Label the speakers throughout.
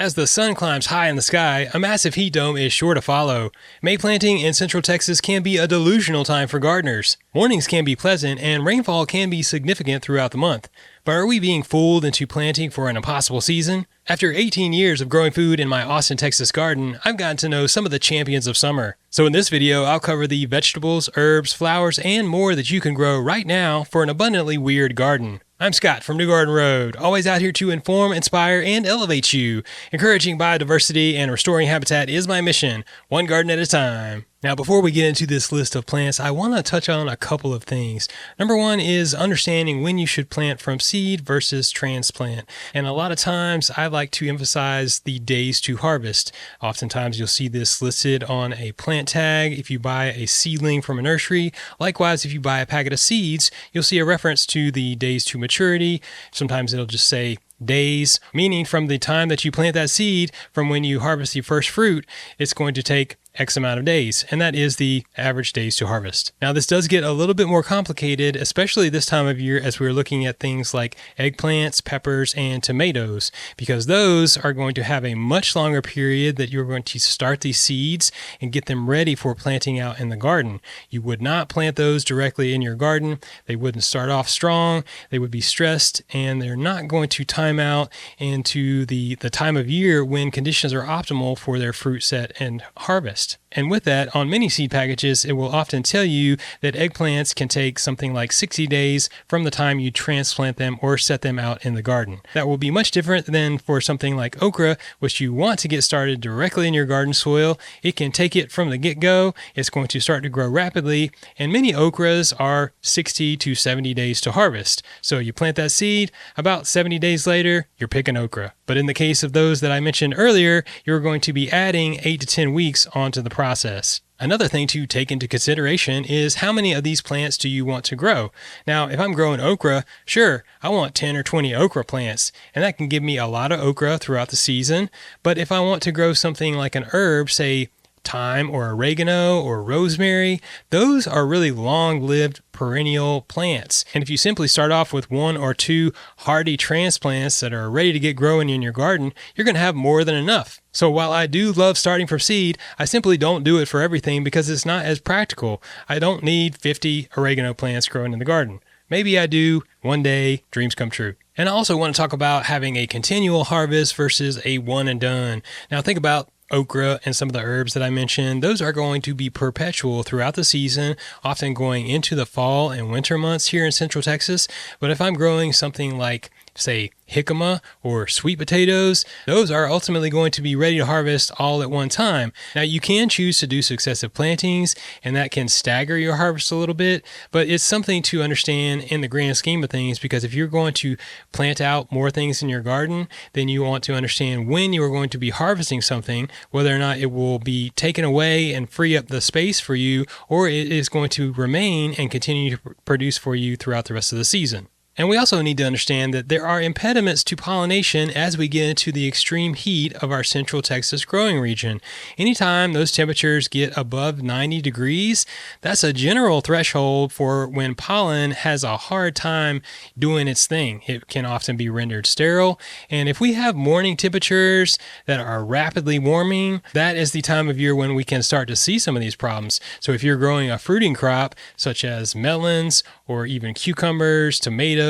Speaker 1: As the sun climbs high in the sky, a massive heat dome is sure to follow. May planting in central Texas can be a delusional time for gardeners. Mornings can be pleasant and rainfall can be significant throughout the month. But are we being fooled into planting for an impossible season? After 18 years of growing food in my Austin, Texas garden, I've gotten to know some of the champions of summer. So in this video, I'll cover the vegetables, herbs, flowers, and more that you can grow right now for an abundantly weird garden. I'm Scott from New Garden Road, always out here to inform, inspire, and elevate you. Encouraging biodiversity and restoring habitat is my mission, one garden at a time. Now, before we get into this list of plants, I want to touch on a couple of things. Number one is understanding when you should plant from seed versus transplant. And a lot of times I like to emphasize the days to harvest. Oftentimes you'll see this listed on a plant tag if you buy a seedling from a nursery. Likewise, if you buy a packet of seeds, you'll see a reference to the days to maturity. Sometimes it'll just say days, meaning from the time that you plant that seed from when you harvest the first fruit, it's going to take X amount of days, and that is the average days to harvest. Now, this does get a little bit more complicated, especially this time of year as we're looking at things like eggplants, peppers, and tomatoes, because those are going to have a much longer period that you're going to start these seeds and get them ready for planting out in the garden. You would not plant those directly in your garden. They wouldn't start off strong. They would be stressed, and they're not going to time out into the time of year when conditions are optimal for their fruit set and harvest. And with that, on many seed packages, it will often tell you that eggplants can take something like 60 days from the time you transplant them or set them out in the garden. That will be much different than for something like okra, which you want to get started directly in your garden soil. It can take it from the get-go. It's going to start to grow rapidly, and many okras are 60 to 70 days to harvest. So you plant that seed, about 70 days later, you're picking okra. But in the case of those that I mentioned earlier, you're going to be adding 8 to 10 weeks onto the process. Another thing to take into consideration is how many of these plants do you want to grow? Now, if I'm growing okra, sure, I want 10 or 20 okra plants, and that can give me a lot of okra throughout the season. But if I want to grow something like an herb, say thyme or oregano or rosemary, those are really long-lived perennial plants. And if you simply start off with 1 or 2 hardy transplants that are ready to get growing in your garden, you're going to have more than enough. So while I do love starting from seed, I simply don't do it for everything because it's not as practical. I don't need 50 oregano plants growing in the garden. Maybe I do one day, dreams come true. And I also want to talk about having a continual harvest versus a one and done. Now think about okra and some of the herbs that I mentioned. Those are going to be perpetual throughout the season, often going into the fall and winter months here in Central Texas. But if I'm growing something like, say, jicama or sweet potatoes, those are ultimately going to be ready to harvest all at one time. Now, you can choose to do successive plantings, and that can stagger your harvest a little bit, but it's something to understand in the grand scheme of things, because if you're going to plant out more things in your garden, then you want to understand when you are going to be harvesting something, whether or not it will be taken away and free up the space for you, or it is going to remain and continue to produce for you throughout the rest of the season. And we also need to understand that there are impediments to pollination as we get into the extreme heat of our Central Texas growing region. Anytime those temperatures get above 90 degrees, that's a general threshold for when pollen has a hard time doing its thing. It can often be rendered sterile. And if we have morning temperatures that are rapidly warming, that is the time of year when we can start to see some of these problems. So if you're growing a fruiting crop, such as melons or even cucumbers, tomatoes,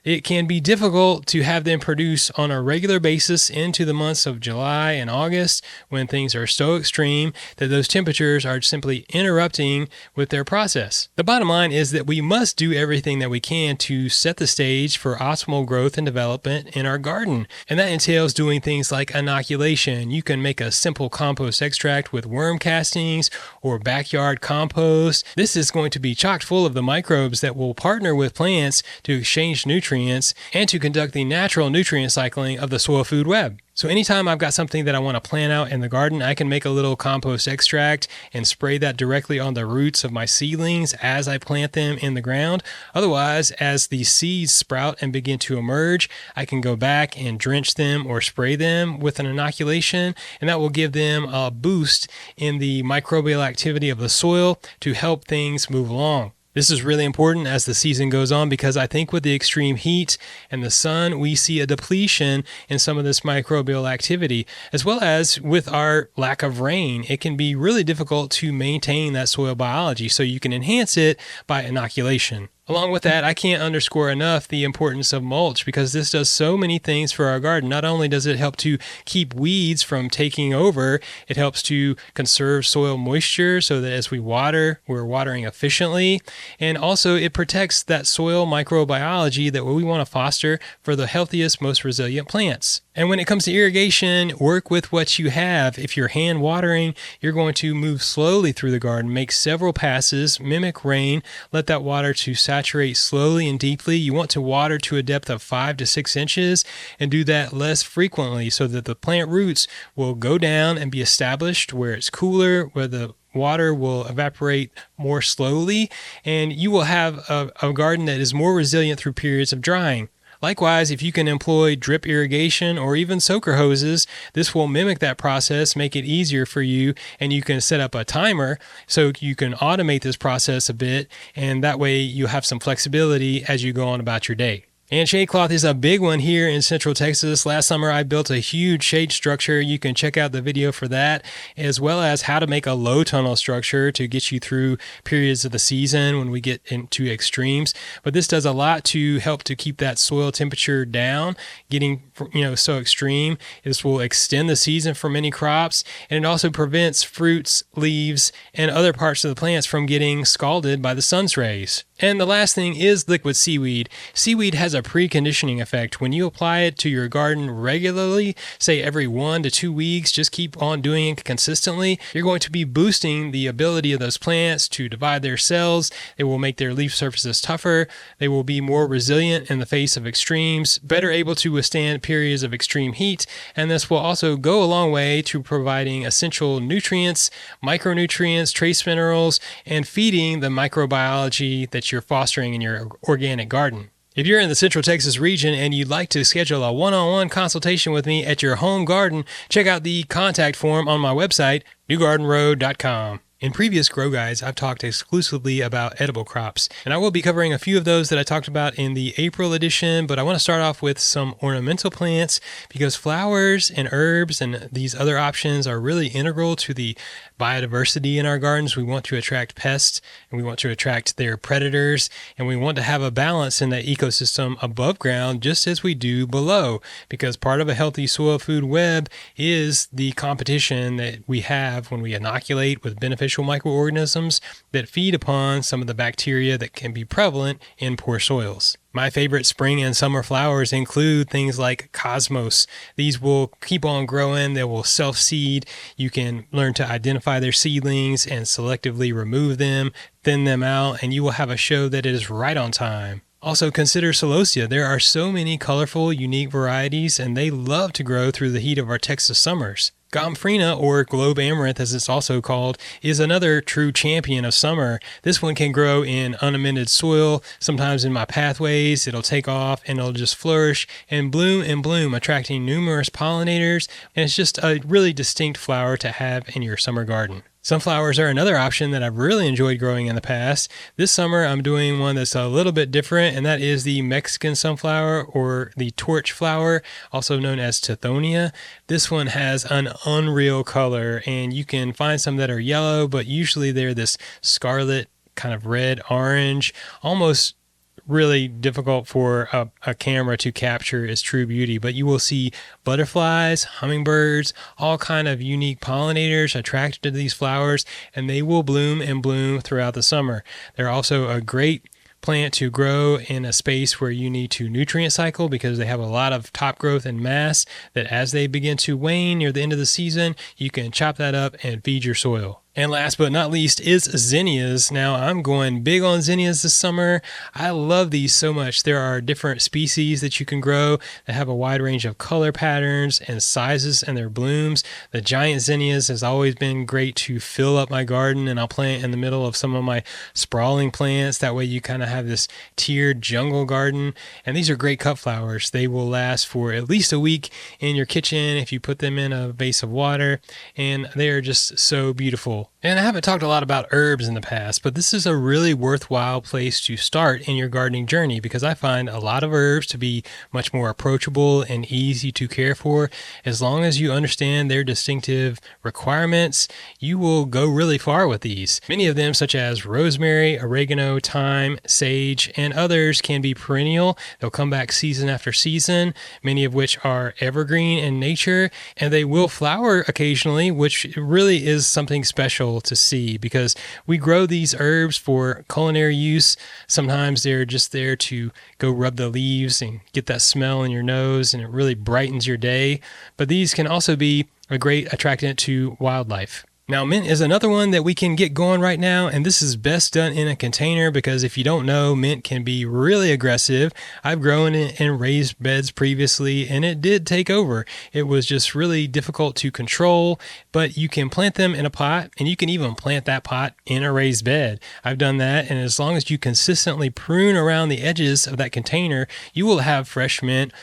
Speaker 1: it can be difficult to have them produce on a regular basis into the months of July and August when things are so extreme that those temperatures are simply interrupting with their process. The bottom line is that we must do everything that we can to set the stage for optimal growth and development in our garden. And that entails doing things like inoculation. You can make a simple compost extract with worm castings or backyard compost. This is going to be chock full of the microbes that will partner with plants to exchange nutrients and to conduct the natural nutrient cycling of the soil food web. So anytime I've got something that I want to plant out in the garden, I can make a little compost extract and spray that directly on the roots of my seedlings as I plant them in the ground. Otherwise, as the seeds sprout and begin to emerge, I can go back and drench them or spray them with an inoculation, and that will give them a boost in the microbial activity of the soil to help things move along. This is really important as the season goes on because I think with the extreme heat and the sun, we see a depletion in some of this microbial activity, as well as with our lack of rain. It can be really difficult to maintain that soil biology, so you can enhance it by inoculation. Along with that, I can't underscore enough the importance of mulch because this does so many things for our garden. Not only does it help to keep weeds from taking over, it helps to conserve soil moisture so that as we water, we're watering efficiently. And also it protects that soil microbiology that we want to foster for the healthiest, most resilient plants. And when it comes to irrigation, work with what you have. If you're hand watering, you're going to move slowly through the garden, make several passes, mimic rain, let that water to saturate slowly and deeply. You want to water to a depth of 5 to 6 inches and do that less frequently so that the plant roots will go down and be established where it's cooler, where the water will evaporate more slowly, and you will have a garden that is more resilient through periods of drying. Likewise, if you can employ drip irrigation or even soaker hoses, this will mimic that process, make it easier for you, and you can set up a timer so you can automate this process a bit, and that way you have some flexibility as you go on about your day. And shade cloth is a big one here in Central Texas. Last summer, I built a huge shade structure. You can check out the video for that, as well as how to make a low tunnel structure to get you through periods of the season when we get into extremes. But this does a lot to help to keep that soil temperature down, getting so extreme. This will extend the season for many crops, and it also prevents fruits, leaves, and other parts of the plants from getting scalded by the sun's rays. And the last thing is liquid seaweed. Seaweed has a preconditioning effect. When you apply it to your garden regularly, say every 1 to 2 weeks, just keep on doing it consistently, you're going to be boosting the ability of those plants to divide their cells. It will make their leaf surfaces tougher. They will be more resilient in the face of extremes, better able to withstand periods of extreme heat, and this will also go a long way to providing essential nutrients, micronutrients, trace minerals, and feeding the microbiology that you're fostering in your organic garden. If you're in the Central Texas region and you'd like to schedule a one-on-one consultation with me at your home garden, check out the contact form on my website, newgardenroad.com. In previous Grow Guides, I've talked exclusively about edible crops, and I will be covering a few of those that I talked about in the April edition, but I want to start off with some ornamental plants because flowers and herbs and these other options are really integral to the biodiversity in our gardens. We want to attract pests, and we want to attract their predators, and we want to have a balance in that ecosystem above ground just as we do below, because part of a healthy soil food web is the competition that we have when we inoculate with beneficial microorganisms that feed upon some of the bacteria that can be prevalent in poor soils. My favorite spring and summer flowers include things like cosmos. These will keep on growing. They will self-seed. You can learn to identify their seedlings and selectively remove them, thin them out, and you will have a show that is right on time. Also consider celosia. There are so many colorful, unique varieties, and they love to grow through the heat of our Texas summers. Gomphrena, or globe amaranth as it's also called, is another true champion of summer. This one can grow in unamended soil. Sometimes in my pathways, it'll take off and it'll just flourish and bloom, attracting numerous pollinators. And it's just a really distinct flower to have in your summer garden. Sunflowers are another option that I've really enjoyed growing in the past. This summer, I'm doing one that's a little bit different, and that is the Mexican sunflower, or the torch flower, also known as Tithonia. This one has an unreal color, and you can find some that are yellow, but usually they're this scarlet, kind of red-orange, almost really difficult for a camera to capture its true beauty, but you will see butterflies, hummingbirds, all kind of unique pollinators attracted to these flowers, and they will bloom and bloom throughout the summer. They're also a great plant to grow in a space where you need to nutrient cycle because they have a lot of top growth and mass that as they begin to wane near the end of the season, you can chop that up and feed your soil. And last but not least is zinnias. Now, I'm going big on zinnias this summer. I love these so much. There are different species that you can grow that have a wide range of color patterns and sizes and their blooms. The giant zinnias has always been great to fill up my garden, and I'll plant in the middle of some of my sprawling plants. That way you kind of have this tiered jungle garden. And these are great cut flowers. They will last for at least a week in your kitchen if you put them in a vase of water, and they are just so beautiful. And I haven't talked a lot about herbs in the past, but this is a really worthwhile place to start in your gardening journey because I find a lot of herbs to be much more approachable and easy to care for. As long as you understand their distinctive requirements, you will go really far with these. Many of them, such as rosemary, oregano, thyme, sage, and others, can be perennial. They'll come back season after season, many of which are evergreen in nature, and they will flower occasionally, which really is something special to see because we grow these herbs for culinary use. Sometimes they're just there to go rub the leaves and get that smell in your nose, and it really brightens your day. But these can also be a great attractant to wildlife. Now, mint is another one that we can get going right now, and this is best done in a container because if you don't know, mint can be really aggressive. I've grown it in raised beds previously, and it did take over. It was just really difficult to control, but you can plant them in a pot, and you can even plant that pot in a raised bed. I've done that, and as long as you consistently prune around the edges of that container, you will have fresh mint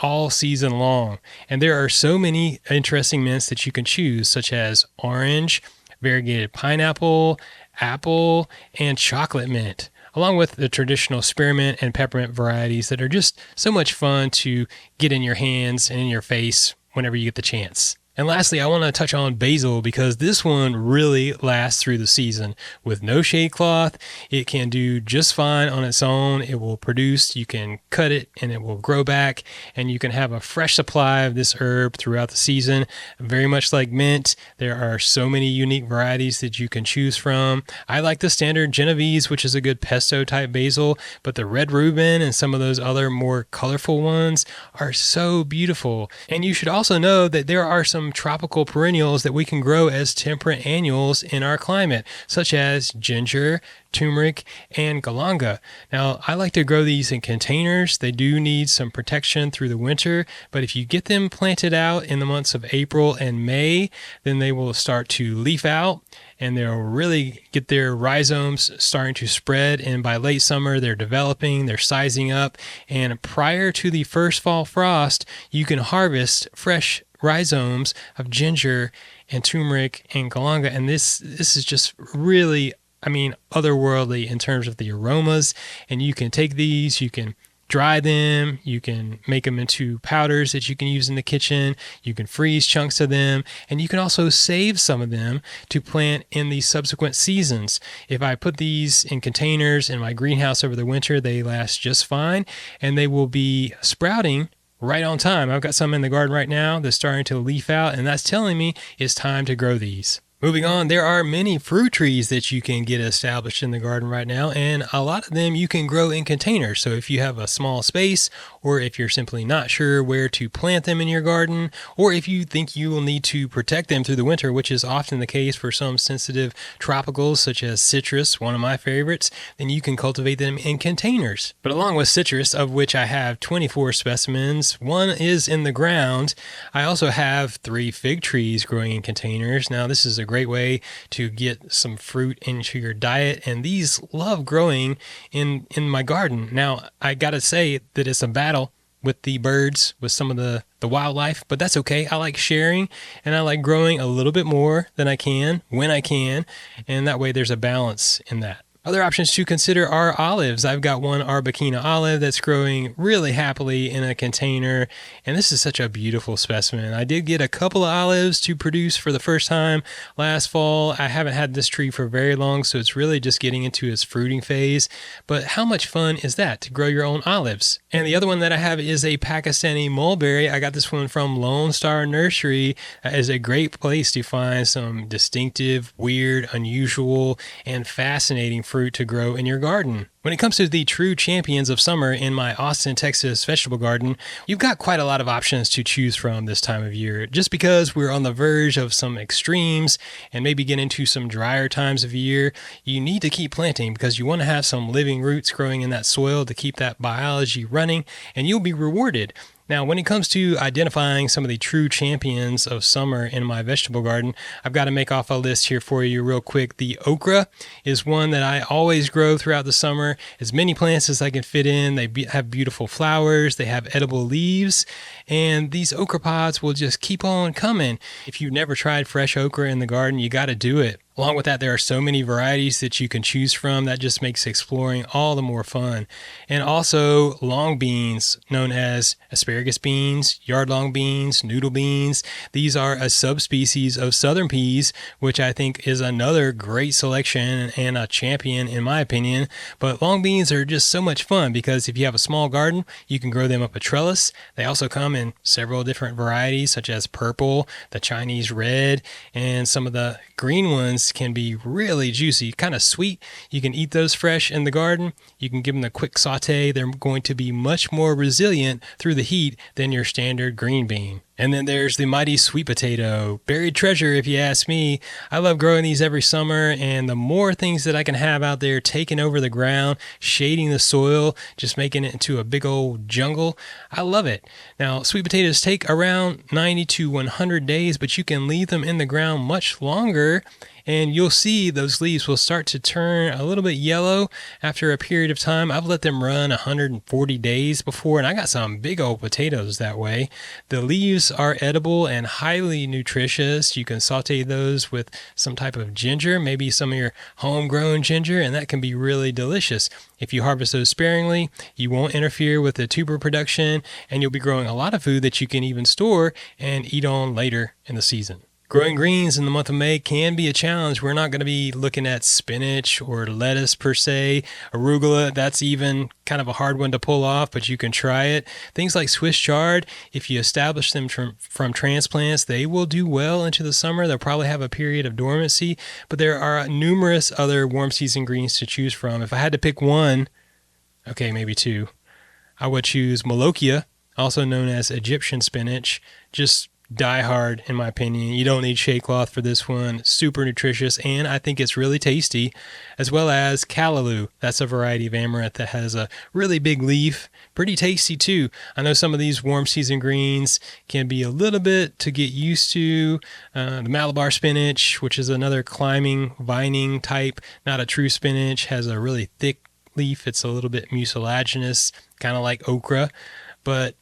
Speaker 1: all season long. And there are so many interesting mints that you can choose, such as orange, variegated pineapple, apple, and chocolate mint, along with the traditional spearmint and peppermint varieties that are just so much fun to get in your hands and in your face whenever you get the chance. And lastly, I want to touch on basil because this one really lasts through the season. With no shade cloth, it can do just fine on its own. It will produce, you can cut it and it will grow back, and you can have a fresh supply of this herb throughout the season. Very much like mint, there are so many unique varieties that you can choose from. I like the standard Genovese, which is a good pesto type basil, but the red Reuben and some of those other more colorful ones are so beautiful. And you should also know that there are some tropical perennials that we can grow as temperate annuals in our climate, such as ginger, turmeric, and galanga. Now, I like to grow these in containers. They do need some protection through the winter, but if you get them planted out in the months of April and May, then they will start to leaf out and they'll really get their rhizomes starting to spread. And by late summer, they're developing, they're sizing up. And prior to the first fall frost, you can harvest fresh rhizomes of ginger and turmeric and galanga. And this is just really, otherworldly in terms of the aromas. And you can take these, you can dry them, you can make them into powders that you can use in the kitchen, you can freeze chunks of them, and you can also save some of them to plant in the subsequent seasons. If I put these in containers in my greenhouse over the winter, they last just fine, and they will be sprouting right on time. I've got some in the garden right now that's starting to leaf out, and that's telling me it's time to grow these. Moving on, there are many fruit trees that you can get established in the garden right now, and a lot of them you can grow in containers. So if you have a small space, or if you're simply not sure where to plant them in your garden, or if you think you will need to protect them through the winter, which is often the case for some sensitive tropicals such as citrus, one of my favorites, then you can cultivate them in containers. But along with citrus, of which I have 24 specimens, one is in the ground, I also have 3 fig trees growing in containers. Now this is a great way to get some fruit into your diet, and these love growing in my garden. Now, I gotta say that it's a battle with the birds, with some of the wildlife, but that's okay. I like sharing, and I like growing a little bit more than I can when I can, and that way there's a balance in that. Other options to consider are olives. I've got one Arbequina olive that's growing really happily in a container, and this is such a beautiful specimen. I did get a couple of olives to produce for the first time last fall. I haven't had this tree for very long, so it's really just getting into its fruiting phase, but how much fun is that to grow your own olives? And the other one that I have is a Pakistani mulberry. I got this one from Lone Star Nursery. That is a great place to find some distinctive, weird, unusual, and fascinating fruit to grow in your garden. When it comes to the true champions of summer in my Austin, Texas vegetable garden, you've got quite a lot of options to choose from this time of year. Just because we're on the verge of some extremes and maybe get into some drier times of year, you need to keep planting because you want to have some living roots growing in that soil to keep that biology running, and you'll be rewarded. Now, when it comes to identifying some of the true champions of summer in my vegetable garden, I've got to make off a list here for you real quick. The okra is one that I always grow throughout the summer. As many plants as I can fit in. They have beautiful flowers. They have edible leaves. And these okra pods will just keep on coming. If you've never tried fresh okra in the garden, you got to do it. Along with that, there are so many varieties that you can choose from that just makes exploring all the more fun. And also long beans, known as asparagus beans, yard long beans, noodle beans. These are a subspecies of southern peas, which I think is another great selection and a champion in my opinion. But long beans are just so much fun because if you have a small garden, you can grow them up a trellis. They also come in several different varieties such as purple, the Chinese red, and some of the green ones can be really juicy, kind of sweet. You can eat those fresh in the garden. You can give them a quick saute. They're going to be much more resilient through the heat than your standard green bean. And then there's the mighty sweet potato, buried treasure if you ask me. I love growing these every summer, and the more things that I can have out there taking over the ground, shading the soil, just making it into a big old jungle, I love it. Now, sweet potatoes take around 90 to 100 days, but you can leave them in the ground much longer, and you'll see those leaves will start to turn a little bit yellow after a period of time. I've let them run 140 days before, and I got some big old potatoes that way. The leaves are edible and highly nutritious. You can saute those with some type of ginger, maybe some of your homegrown ginger, and that can be really delicious. If you harvest those sparingly, you won't interfere with the tuber production, and you'll be growing a lot of food that you can even store and eat on later in the season. Growing greens in the month of May can be a challenge. We're not going to be looking at spinach or lettuce per se. Arugula, that's even kind of a hard one to pull off, but you can try it. Things like Swiss chard, if you establish them from transplants, they will do well into the summer. They'll probably have a period of dormancy, but there are numerous other warm season greens to choose from. If I had to pick one, okay, maybe two, I would choose Molokia, also known as Egyptian spinach. Just die hard, in my opinion. You don't need shade cloth for this one. Super nutritious, and I think it's really tasty, as well as Callaloo. That's a variety of amaranth that has a really big leaf. Pretty tasty too. I know some of these warm season greens can be a little bit to get used to. The Malabar spinach, which is another climbing, vining type, not a true spinach, has a really thick leaf. It's a little bit mucilaginous, kind of like okra, but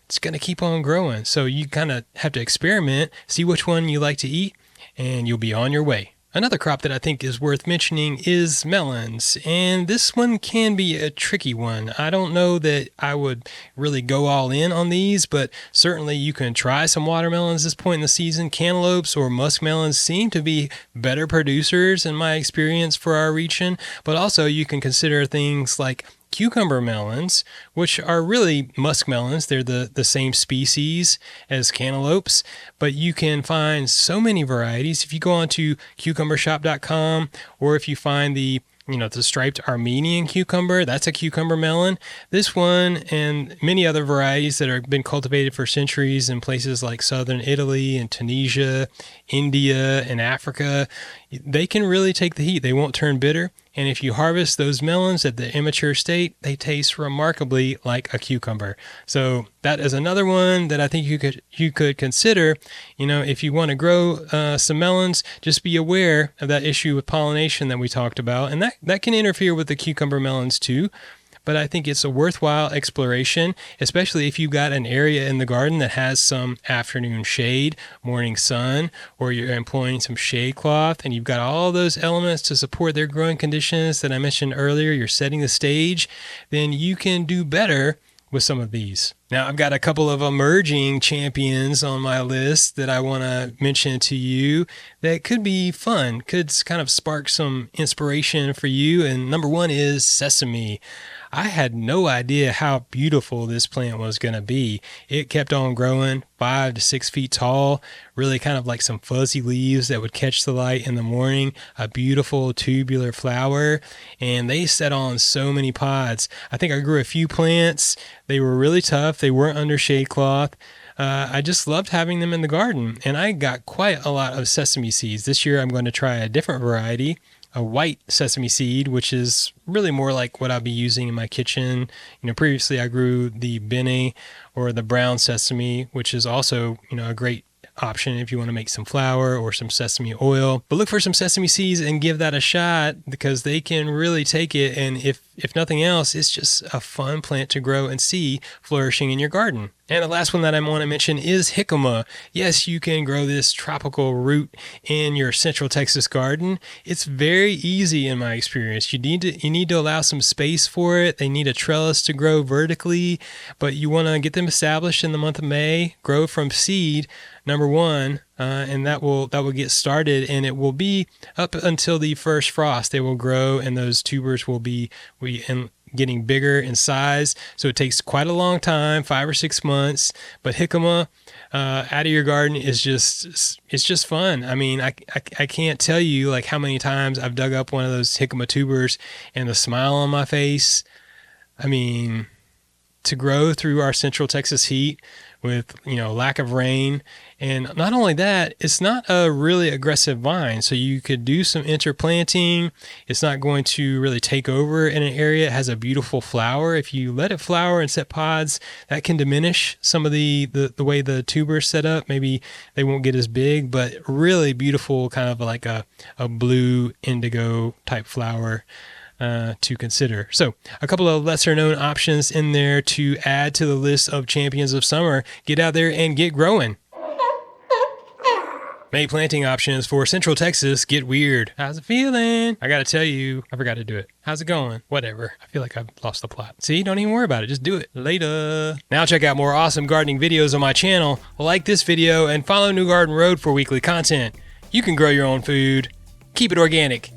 Speaker 1: it's going to keep on growing. So you kind of have to experiment, see which one you like to eat, and you'll be on your way. Another crop that I think is worth mentioning is melons, and this one can be a tricky one. I don't know that I would really go all in on these, but certainly you can try some watermelons this point in the season. Cantaloupes or muskmelons seem to be better producers in my experience for our region, but also you can consider things like cucumber melons, which are really muskmelons. They're the same species as cantaloupes, but you can find so many varieties. If you go on to cucumbershop.com, or if you find the striped Armenian cucumber, that's a cucumber melon. This one and many other varieties that have been cultivated for centuries in places like southern Italy and Tunisia, India, and Africa, they can really take the heat. They won't turn bitter. And if you harvest those melons at the immature state, they taste remarkably like a cucumber. So that is another one that I think you could consider. If you want to grow some melons, just be aware of that issue with pollination that we talked about. And that can interfere with the cucumber melons too. But I think it's a worthwhile exploration, especially if you've got an area in the garden that has some afternoon shade, morning sun, or you're employing some shade cloth, and you've got all those elements to support their growing conditions that I mentioned earlier. You're setting the stage, then you can do better with some of these. Now, I've got a couple of emerging champions on my list that I want to mention to you that could be fun, could kind of spark some inspiration for you. And number one is sesame. I had no idea how beautiful this plant was going to be. It kept on growing 5 to 6 feet tall, really kind of like some fuzzy leaves that would catch the light in the morning, a beautiful tubular flower, and they set on so many pods. I think I grew a few plants. They were really tough. They weren't under shade cloth. I just loved having them in the garden, and I got quite a lot of sesame seeds. This year I'm going to try a different variety, a white sesame seed, which is really more like what I'll be using in my kitchen. Previously I grew the bene or the brown sesame, which is also, a great option if you want to make some flour or some sesame oil. But look for some sesame seeds and give that a shot, because they can really take it. And if if nothing else, it's just a fun plant to grow and see flourishing in your garden. And the last one that I want to mention is jicama. Yes, you can grow this tropical root in your Central Texas garden. It's very easy in my experience. You need to allow some space for it. They need a trellis to grow vertically, but you want to get them established in the month of May. Grow from seed, number one, and that will get started, and it will be up until the first frost. They will grow, and those tubers will be getting bigger in size. So it takes quite a long time, 5 or 6 months. But jicama out of your garden is just fun. I mean, I can't tell you like how many times I've dug up one of those jicama tubers and the smile on my face. I mean, to grow through our Central Texas heat with, lack of rain. And not only that, it's not a really aggressive vine. So you could do some interplanting. It's not going to really take over in an area. It has a beautiful flower. If you let it flower and set pods, that can diminish some of the way the tuber's set up. Maybe they won't get as big, but really beautiful, kind of like a blue indigo type flower to consider. So a couple of lesser known options in there to add to the list of champions of summer. Get out there and get growing. May planting options for Central Texas get weird. How's it feeling? I gotta tell you, I forgot to do it. How's it going? Whatever. I feel like I've lost the plot. See, don't even worry about it. Just do it later. Now check out more awesome gardening videos on my channel. Like this video and follow New Garden Road for weekly content. You can grow your own food. Keep it organic.